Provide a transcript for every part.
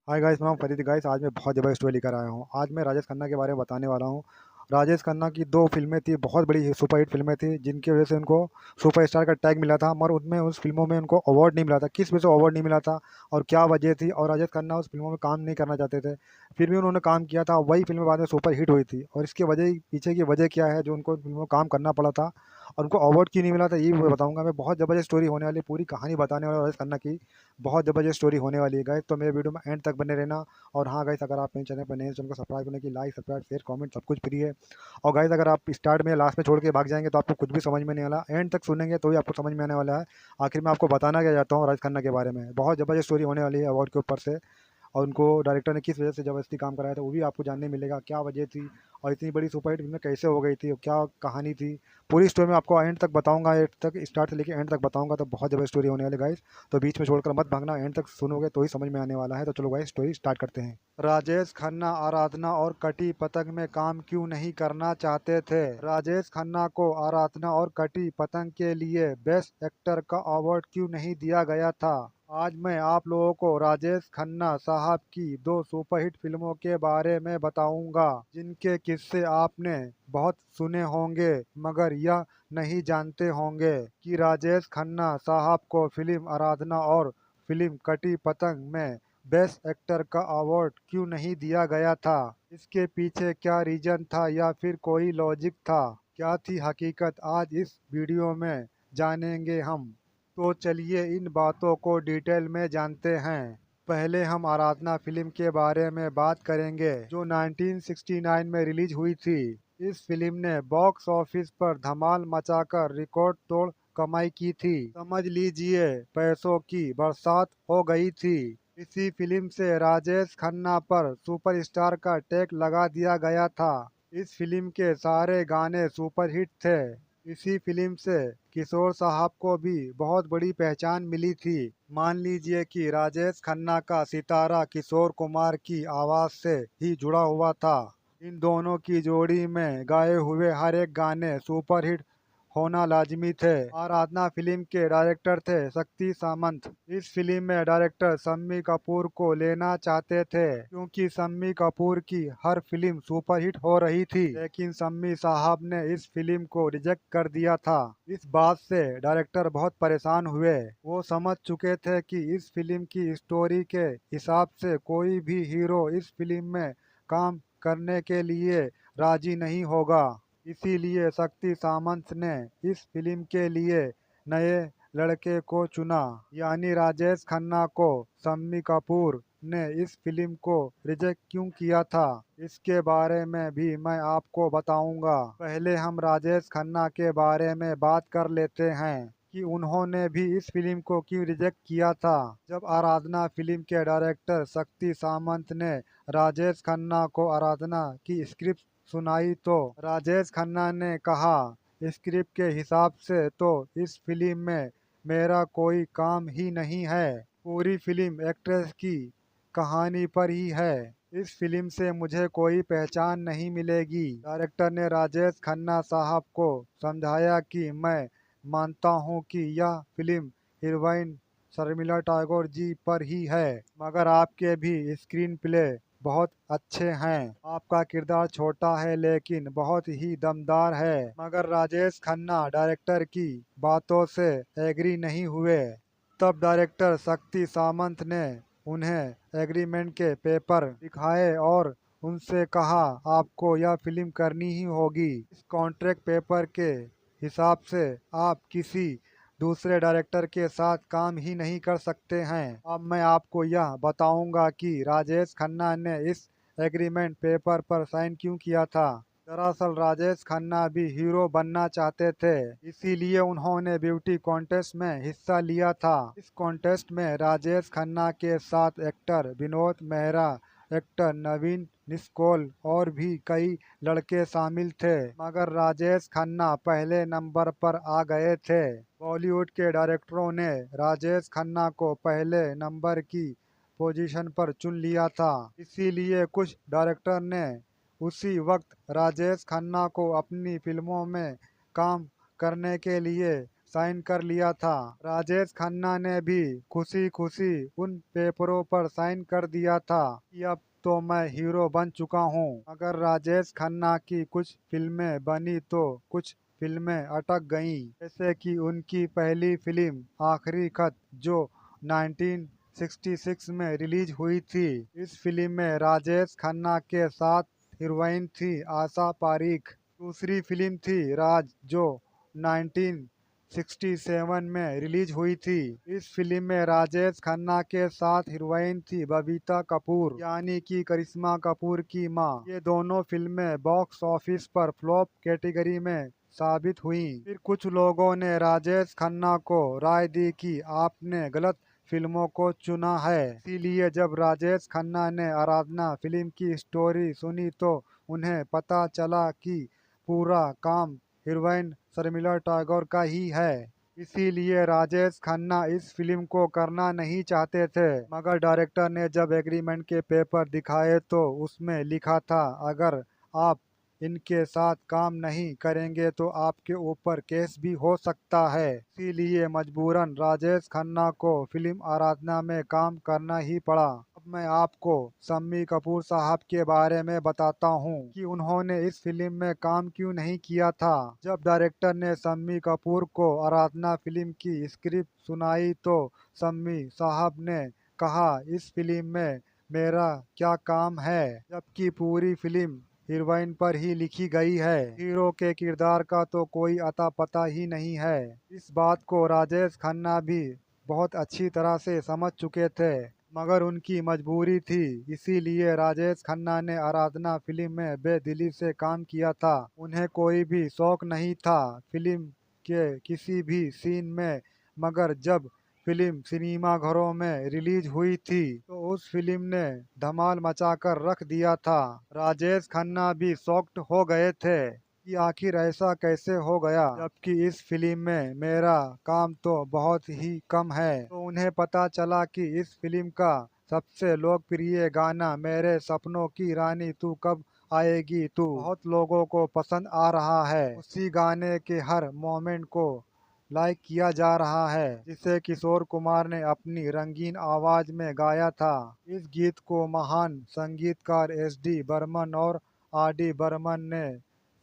Hi guys, मैं हूं Farid guys. आज मैं बहुत ज़बरदस्त स्टोरी लेकर आया हूं। आज मैं राजेश खन्ना के बारे में बताने वाला हूं। राजेश खन्ना की दो फिल्में थी, बहुत बड़ी सुपरहिट फिल्में थी, जिनकी वजह से उनको सुपरस्टार का टैग मिला था। मगर उनमें उस फिल्मों में उनको अवार्ड नहीं मिला था। किस वजह से अवार्ड नहीं मिला था और क्या वजह थी? और राजेश खन्ना उस फिल्मों में काम नहीं करना चाहते थे, फिर भी उन्होंने काम किया था। वही फिल्म बाद में सुपर हिट हुई थी। और इसके वजह पीछे की वजह क्या है जो उनको फिल्मों में काम करना पड़ा था और उनको अवार्ड क्यों नहीं मिला था, ये मैं बताऊंगा। मैं बहुत ज़बरदस्त स्टोरी होने वाली है, पूरी कहानी बताने वाला हूं राजेश खन्ना की। बहुत ज़बरदस्त स्टोरी होने वाली है गाइस, तो मेरे वीडियो में एंड तक बने रहना। और हाँ गाइस, अगर आप मेरे चैनल पर नए हैं, चैनल को सब्सक्राइब करने की, लाइक सब्सक्राइब शेयर कमेंट सब कुछ फ्री है। और गाइस, अगर आप स्टार्ट में लास्ट में छोड़ के भाग जाएंगे तो आपको कुछ भी समझ में नहीं आना। एंड तक सुनेंगे तो ही आपको समझ में आने वाला है। आखिर में आपको बताना क्या चाहता हूँ राज खन्ना के बारे में। बहुत ज़बरदस्त स्टोरी होने वाली है अवार्ड के ऊपर से। और उनको डायरेक्टर ने किस वजह से ज़बरदस्ती काम कराया था वो भी आपको जानने मिलेगा, क्या वजह थी और इतनी बड़ी सुपरहिट फिल्म कैसे हो गई थी और क्या कहानी थी। पूरी स्टोरी में आपको एंड तक बताऊंगा, एंड तक स्टार्ट से लेकर एंड तक बताऊंगा। तो बहुत ज़बरदस्त स्टोरी होने वाली गाइस, तो बीच में छोड़कर मत भागना, एंड तक सुनोगे तो ही समझ में आने वाला है। तो चलो गाइस, स्टोरी स्टार्ट करते हैं। राजेश खन्ना आराधना और कटी पतंग में काम क्यों नहीं करना चाहते थे? राजेश खन्ना को आराधना और कटी पतंग के लिए बेस्ट एक्टर का अवार्ड क्यों नहीं दिया गया था? आज मैं आप लोगों को राजेश खन्ना साहब की दो सुपरहिट फिल्मों के बारे में बताऊंगा, जिनके किस्से आपने बहुत सुने होंगे मगर यह नहीं जानते होंगे कि राजेश खन्ना साहब को फिल्म आराधना और फिल्म कटी पतंग में बेस्ट एक्टर का अवार्ड क्यों नहीं दिया गया था। इसके पीछे क्या रीजन था या फिर कोई लॉजिक था? क्या थी हकीकत? आज इस वीडियो में जानेंगे हम। तो चलिए इन बातों को डिटेल में जानते हैं। पहले हम आराधना फिल्म के बारे में बात करेंगे, जो 1969 में रिलीज हुई थी। इस फिल्म ने बॉक्स ऑफिस पर धमाल मचाकर रिकॉर्ड तोड़ कमाई की थी। समझ लीजिए पैसों की बरसात हो गई थी। इसी फिल्म से राजेश खन्ना पर सुपरस्टार का टैग लगा दिया गया था। इस फिल्म के सारे गाने सुपरहिट थे। इसी फिल्म से किशोर साहब को भी बहुत बड़ी पहचान मिली थी। मान लीजिए कि राजेश खन्ना का सितारा किशोर कुमार की आवाज से ही जुड़ा हुआ था। इन दोनों की जोड़ी में गाए हुए हर एक गाने सुपरहिट होना लाजमी थे। आराधना फिल्म के डायरेक्टर थे शक्ति सामंत। इस फिल्म में डायरेक्टर शम्मी कपूर को लेना चाहते थे, क्योंकि शम्मी कपूर की हर फिल्म सुपरहिट हो रही थी। लेकिन शम्मी साहब ने इस फिल्म को रिजेक्ट कर दिया था। इस बात से डायरेक्टर बहुत परेशान हुए। वो समझ चुके थे कि इस फिल्म की स्टोरी के हिसाब से कोई भी हीरो इस फिल्म में काम करने के लिए राजी नहीं होगा। इसीलिए शक्ति सामंत ने इस फिल्म के लिए नए लड़के को चुना, यानी राजेश खन्ना को। शम्मी कपूर ने इस फिल्म को रिजेक्ट क्यों किया था, इसके बारे में भी मैं आपको बताऊंगा। पहले हम राजेश खन्ना के बारे में बात कर लेते हैं कि उन्होंने भी इस फिल्म को क्यों रिजेक्ट किया था। जब आराधना फिल्म के डायरेक्टर शक्ति सामंत ने राजेश खन्ना को आराधना की स्क्रिप्ट सुनाई तो राजेश खन्ना ने कहा, स्क्रिप्ट के हिसाब से तो इस फिल्म में मेरा कोई काम ही नहीं है। पूरी फिल्म एक्ट्रेस की कहानी पर ही है। इस फिल्म से मुझे कोई पहचान नहीं मिलेगी। डायरेक्टर ने राजेश खन्ना साहब को समझाया कि मैं मानता हूं कि यह फिल्म हीरोइन शर्मिला टैगोर जी पर ही है, मगर आपके भी स्क्रीन प्ले बहुत अच्छे हैं। आपका किरदार छोटा है लेकिन बहुत ही दमदार है। मगर राजेश खन्ना डायरेक्टर की बातों से एग्री नहीं हुए। तब डायरेक्टर शक्ति सामंत ने उन्हें एग्रीमेंट के पेपर दिखाए और उनसे कहा, आपको यह फिल्म करनी ही होगी। इस कॉन्ट्रैक्ट पेपर के हिसाब से आप किसी दूसरे डायरेक्टर के साथ काम ही नहीं कर सकते हैं। अब मैं आपको यह बताऊंगा कि राजेश खन्ना ने इस एग्रीमेंट पेपर पर साइन क्यों किया था। दरअसल राजेश खन्ना भी हीरो बनना चाहते थे, इसीलिए उन्होंने ब्यूटी कॉन्टेस्ट में हिस्सा लिया था। इस कॉन्टेस्ट में राजेश खन्ना के साथ एक्टर विनोद मेहरा, एक्टर नवीन निस्कोल और भी कई लड़के शामिल थे, मगर राजेश खन्ना पहले नंबर पर आ गए थे। बॉलीवुड के डायरेक्टरों ने राजेश खन्ना को पहले नंबर की पोजीशन पर चुन लिया था। इसीलिए कुछ डायरेक्टर ने उसी वक्त राजेश खन्ना को अपनी फिल्मों में काम करने के लिए साइन कर लिया था। राजेश खन्ना ने भी खुशी खुशी उन पेपरों पर साइन कर दिया था कि अब तो मैं हीरो बन चुका हूँ। अगर राजेश खन्ना की कुछ फिल्में बनी तो कुछ फिल्में अटक गईं, जैसे कि उनकी पहली फिल्म आखिरी खत जो 1966 में रिलीज हुई थी। इस फिल्म में राजेश खन्ना के साथ हीरोइन थी आशा पारीख। दूसरी फिल्म थी राज जो 1967 में रिलीज हुई थी। इस फिल्म में राजेश खन्ना के साथ हीरोइन थी बबीता कपूर, यानी कि करिश्मा कपूर की मां। ये दोनों फिल्में बॉक्स ऑफिस पर फ्लॉप कैटेगरी में साबित हुई। फिर कुछ लोगों ने राजेश खन्ना को राय दी कि आपने गलत फिल्मों को चुना है। इसीलिए जब राजेश खन्ना ने आराधना फिल्म की स्टोरी सुनी तो उन्हें पता चला कि पूरा काम हीरोइन शर्मिला टैगोर का ही है। इसीलिए राजेश खन्ना इस फिल्म को करना नहीं चाहते थे, मगर डायरेक्टर ने जब एग्रीमेंट के पेपर दिखाए तो उसमें लिखा था अगर आप इनके साथ काम नहीं करेंगे तो आपके ऊपर केस भी हो सकता है। इसीलिए मजबूरन राजेश खन्ना को फिल्म आराधना में काम करना ही पड़ा। अब मैं आपको शम्मी कपूर साहब के बारे में बताता हूँ कि उन्होंने इस फिल्म में काम क्यों नहीं किया था। जब डायरेक्टर ने शम्मी कपूर को आराधना फिल्म की स्क्रिप्ट सुनाई तो शम्मी साहब ने कहा इस फिल्म में मेरा क्या काम है, जबकि पूरी फिल्म हीरोइन पर ही लिखी गई है। हीरो के किरदार का तो कोई अता पता ही नहीं है। इस बात को राजेश खन्ना भी बहुत अच्छी तरह से समझ चुके थे, मगर उनकी मजबूरी थी। इसीलिए राजेश खन्ना ने आराधना फिल्म में बेदिली से काम किया था। उन्हें कोई भी शौक नहीं था फिल्म के किसी भी सीन में, मगर जब फिल्म सिनेमा घरों में रिलीज हुई थी तो उस फिल्म ने धमाल मचाकर रख दिया था। राजेश खन्ना भी शॉक्ड हो गए थे कि आखिर ऐसा कैसे हो गया, जबकि इस फिल्म में मेरा काम तो बहुत ही कम है। तो उन्हें पता चला कि इस फिल्म का सबसे लोकप्रिय गाना मेरे सपनों की रानी तू कब आएगी तू बहुत लोगों को पसंद आ रहा है। उसी गाने के हर मोमेंट को लाइक किया जा रहा है, जिसे किशोर कुमार ने अपनी रंगीन आवाज में गाया था। इस गीत को महान संगीतकार एस.डी. बर्मन और आर.डी. बर्मन ने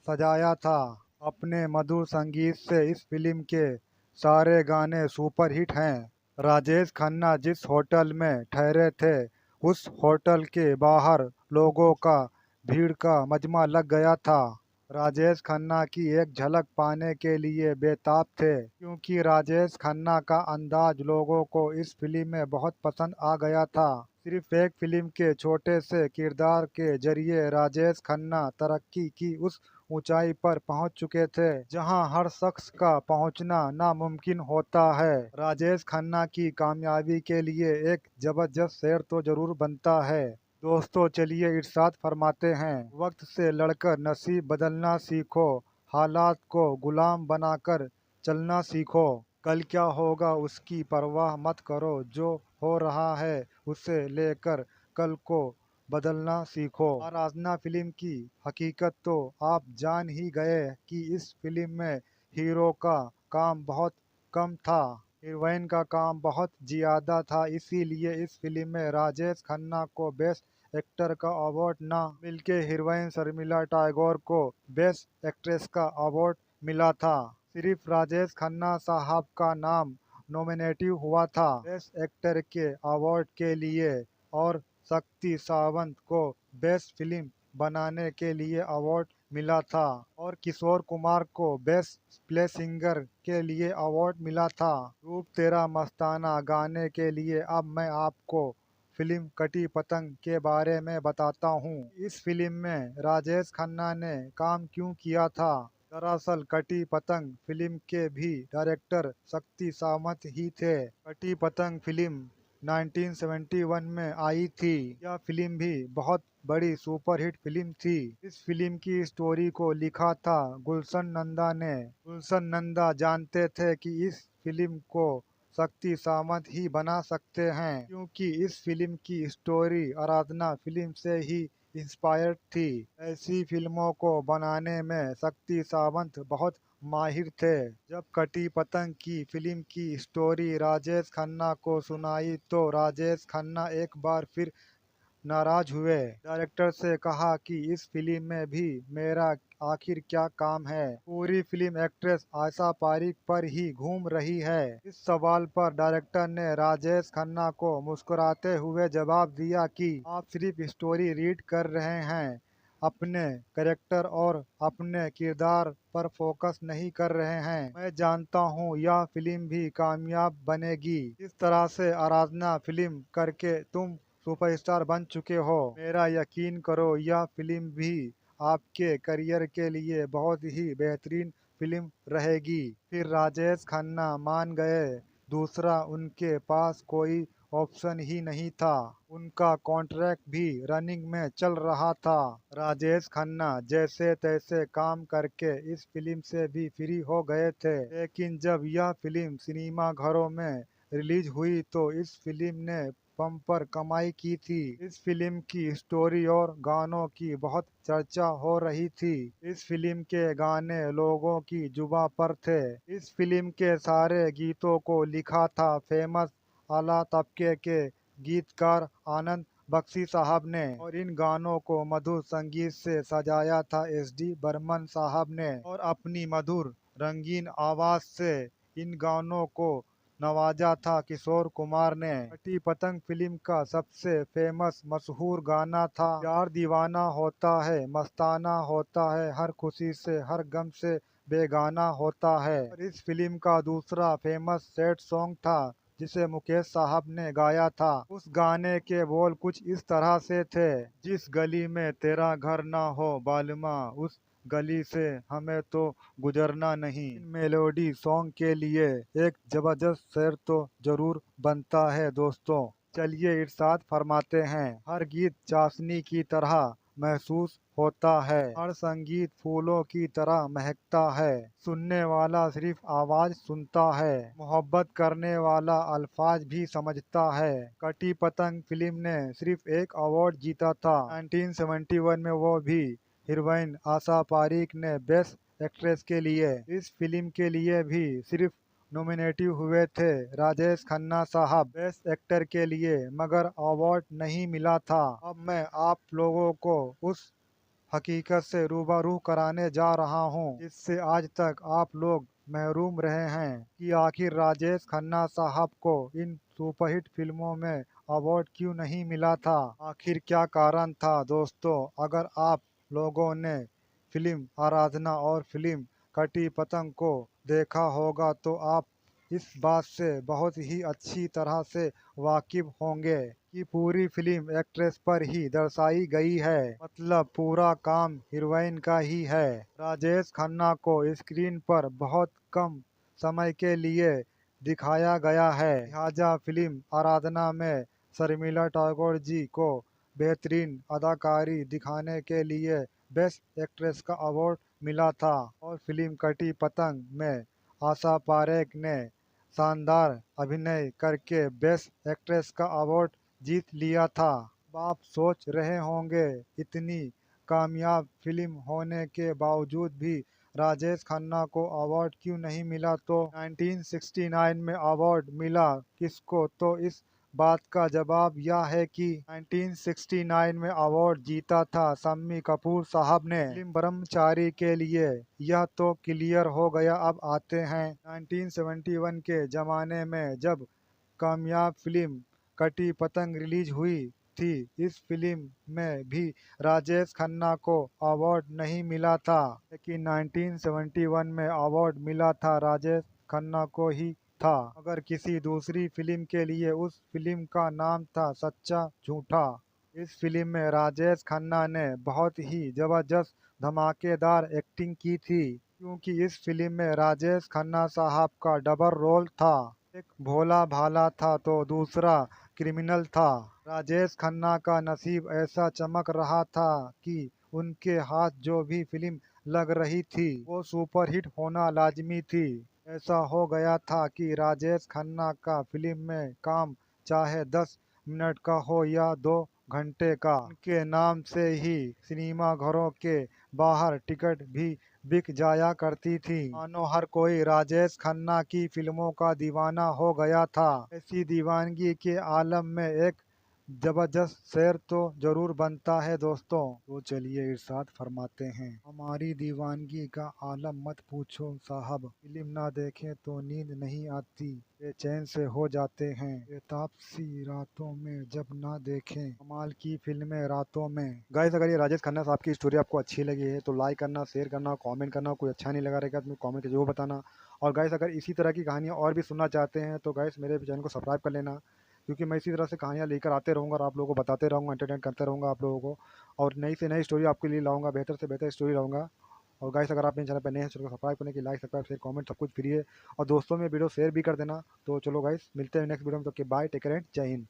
सजाया था। अपने मधुर संगीत से इस फिल्म के सारे गाने सुपरहिट हैं। राजेश खन्ना जिस होटल में ठहरे थे उस होटल के बाहर लोगों का भीड़ का मजमा लग गया था। राजेश खन्ना की एक झलक पाने के लिए बेताब थे, क्योंकि राजेश खन्ना का अंदाज लोगों को इस फिल्म में बहुत पसंद आ गया था। सिर्फ एक फिल्म के छोटे से किरदार के जरिए राजेश खन्ना तरक्की की उस ऊंचाई पर पहुंच चुके थे जहां हर शख्स का पहुंचना नामुमकिन होता है। राजेश खन्ना की कामयाबी के लिए एक जबरदस्त शेर तो जरूर बनता है। दोस्तों चलिए इरशाद फरमाते हैं, वक्त से लड़कर नसीब बदलना सीखो, हालात को गुलाम बनाकर चलना सीखो। कल क्या होगा उसकी परवाह मत करो, जो हो रहा है उसे लेकर कल को बदलना सीखो। आराधना फिल्म की हकीकत तो आप जान ही गए कि इस फिल्म में हीरो का काम बहुत कम था, हीरोइन का काम बहुत ज्यादा था। इसीलिए इस फिल्म में राजेश खन्ना को बेस्ट एक्टर का अवार्ड न मिलके हीरोइन शर्मिला टैगोर को बेस्ट एक्ट्रेस का अवार्ड मिला था। सिर्फ राजेश खन्ना साहब का नाम नॉमिनेटिव हुआ था बेस्ट एक्टर के अवार्ड के लिए, और शक्ति सावंत को बेस्ट फिल्म बनाने के लिए अवार्ड मिला था, और किशोर कुमार को बेस्ट प्ले सिंगर के लिए अवार्ड मिला था। रूप तेरा मस्ताना गाने के लिए अब मैं आपको फिल्म कटी पतंग के बारे में बताता हूँ। इस फिल्म में राजेश खन्ना ने काम क्यों किया था। दरअसल कटी पतंग फिल्म के भी डायरेक्टर शक्ति सावंत ही थे। कटी पतंग फिल्म 1971 में आई थी। यह फिल्म भी बहुत बड़ी सुपरहिट फिल्म थी। इस फिल्म की स्टोरी को लिखा था गुलशन नंदा ने। गुलशन नंदा जानते थे कि इस फिल्म को शक्ति सावंत ही बना सकते हैं, क्योंकि इस फिल्म की स्टोरी आराधना फिल्म से ही इंस्पायर्ड थी। ऐसी फिल्मों को बनाने में शक्ति सावंत बहुत माहिर थे। जब कटी पतंग की फिल्म की स्टोरी राजेश खन्ना को सुनाई तो राजेश खन्ना एक बार फिर नाराज हुए। डायरेक्टर से कहा कि इस फिल्म में भी मेरा आखिर क्या काम है। पूरी फिल्म एक्ट्रेस आशा पारिक पर ही घूम रही है। इस सवाल पर डायरेक्टर ने राजेश खन्ना को मुस्कुराते हुए जवाब दिया कि आप सिर्फ स्टोरी रीड कर रहे हैं, अपने कैरेक्टर और अपने किरदार पर फोकस नहीं कर रहे हैं। मैं जानता हूँ यह फिल्म भी कामयाब बनेगी। इस तरह से आराधना फिल्म करके तुम सुपरस्टार बन चुके हो। मेरा यकीन करो यह फिल्म भी आपके करियर के लिए बहुत ही बेहतरीन फिल्म रहेगी। फिर राजेश खन्ना मान गए। दूसरा उनके पास कोई ऑप्शन ही नहीं था। उनका कॉन्ट्रैक्ट भी रनिंग में चल रहा था। राजेश खन्ना जैसे तैसे काम करके इस फिल्म से भी फ्री हो गए थे। लेकिन जब यह फिल्म सिनेमा घरों में रिलीज हुई तो इस फिल्म ने बम्पर कमाई की थी। इस फिल्म की स्टोरी और गानों की बहुत चर्चा हो रही थी। इस फिल्म के गाने लोगों की जुबां पर थे। इस फिल्म के सारे गीतों को लिखा था फेमस आला तबके के गीतकार आनंद बख्शी साहब ने और इन गानों को मधुर संगीत से सजाया था एस.डी. बर्मन साहब ने और अपनी मधुर रंगीन आवाज से इन गानों को नवाजा था किशोर कुमार ने। कटी पतंग फिल्म का सबसे फेमस मशहूर गाना था यार दीवाना होता है, मस्ताना होता है, हर खुशी से हर गम से बेगाना होता है। और इस फिल्म का दूसरा फेमस सैड सॉन्ग था जिसे मुकेश साहब ने गाया था। उस गाने के बोल कुछ इस तरह से थे, जिस गली में तेरा घर ना हो बालमा, उस गली से हमें तो गुजरना नहीं। इन मेलोडी सॉन्ग के लिए एक जबरदस्त शेर तो जरूर बनता है दोस्तों। चलिए इरशाद फरमाते हैं, हर गीत चाशनी की तरह महसूस होता है, हर संगीत फूलों की तरह महकता है, सुनने वाला सिर्फ आवाज सुनता है, मोहब्बत करने वाला अल्फाज भी समझता है। कटी पतंग फिल्म ने सिर्फ एक अवार्ड जीता था 1971 में, वो भी हीरोइन आशा पारिक ने बेस्ट एक्ट्रेस के लिए। इस फिल्म के लिए भी सिर्फ नॉमिनेटिव हुए थे राजेश खन्ना साहब बेस्ट एक्टर के लिए, मगर अवार्ड नहीं मिला था। अब मैं आप लोगों को उस हकीकत से रूबरू कराने जा रहा हूँ जिससे आज तक आप लोग महरूम रहे हैं कि आखिर राजेश खन्ना साहब को इन सुपरहिट फिल्मों में अवार्ड क्यों नहीं मिला था। आखिर क्या कारण था दोस्तों। अगर आप लोगों ने फिल्म आराधना और फिल्म कटी पतंग को देखा होगा तो आप इस बात से बहुत ही अच्छी तरह से वाकिफ होंगे कि पूरी फिल्म एक्ट्रेस पर ही दर्शाई गई है, मतलब पूरा काम हीरोइन का ही है। राजेश खन्ना को स्क्रीन पर बहुत कम समय के लिए दिखाया गया है, लिहाजा फिल्म आराधना में शर्मिला टैगोर जी को बेहतरीन अदाकारी दिखाने के लिए बेस्ट एक्ट्रेस का अवार्ड मिला था और फिल्म कटी पतंग में आशा पारेख ने शानदार अभिनय करके बेस्ट एक्ट्रेस का अवार्ड जीत लिया था। अब आप सोच रहे होंगे इतनी कामयाब फिल्म होने के बावजूद भी राजेश खन्ना को अवार्ड क्यों नहीं मिला, तो 1969 में अवार्ड मिला किसको, तो इस बात का जवाब यह है कि 1969 में अवार्ड जीता था शम्मी कपूर साहब ने फिल्म ब्रह्मचारी के लिए। यह तो क्लियर हो गया। अब आते हैं 1971 के जमाने में जब कामयाब फिल्म कटी पतंग रिलीज हुई थी। इस फिल्म में भी राजेश खन्ना को अवार्ड नहीं मिला था, लेकिन 1971 में अवार्ड मिला था राजेश खन्ना को ही था, मगर किसी दूसरी फिल्म के लिए। उस फिल्म का नाम था सच्चा झूठा। इस फिल्म में राजेश खन्ना ने बहुत ही जबरदस्त धमाकेदार एक्टिंग की थी, क्योंकि इस फिल्म में राजेश खन्ना साहब का डबल रोल था। एक भोला भाला था तो दूसरा क्रिमिनल था। राजेश खन्ना का नसीब ऐसा चमक रहा था कि उनके हाथ जो भी फिल्म लग रही थी वो सुपरहिट होना लाजमी थी। ऐसा हो गया था कि राजेश खन्ना का फिल्म में काम चाहे 10 मिनट का हो या 2 घंटे का, उनके नाम से ही सिनेमा घरों के बाहर टिकट भी बिक जाया करती थी, मानो हर कोई राजेश खन्ना की फिल्मों का दीवाना हो गया था। ऐसी दीवानगी के आलम में एक जबरदस्त शेर तो जरूर बनता है दोस्तों। तो चलिए इरशाद फरमाते हैं, हमारी दीवानगी का आलम मत पूछो साहब, फिल्म ना देखें तो नींद नहीं आती, बेचैन से हो जाते हैं, बेताब सी रातों में जब ना देखें कमाल की फिल्में रातों में। गाइस अगर ये राजेश खन्ना साहब की स्टोरी आपको अच्छी लगी है तो लाइक करना, शेयर करना, कमेंट करना। कोई अच्छा नहीं लगा रहेगा तो कमेंट करके जरूर बताना। और गाइस अगर इसी तरह की कहानियाँ और भी सुनना चाहते हैं तो गाइस मेरे चैनल को सब्सक्राइब कर लेना, क्योंकि मैं इसी तरह से कहानियाँ लेकर आते रहूँगा और आप लोगों को बताते रहूँगा, एंटरटेन करते रहूँगा आप लोगों को, और नई से नई स्टोरी आपके लिए लाऊँगा, बेहतर से बेहतर स्टोरी लाऊँगा। और गाइस अगर आप मेरे चैनल पर नए हैं, चैनल को सब्सक्राइब करने की, लाइक सब्सक्राइब शेयर कमेंट सब कुछ फ्री है। और दोस्तों में वीडियो शेयर भी कर देना। तो चलो गाइस मिलते हैं नेक्स्ट वीडियो में, तो बाय, टेक केयर एंड जय हिंद।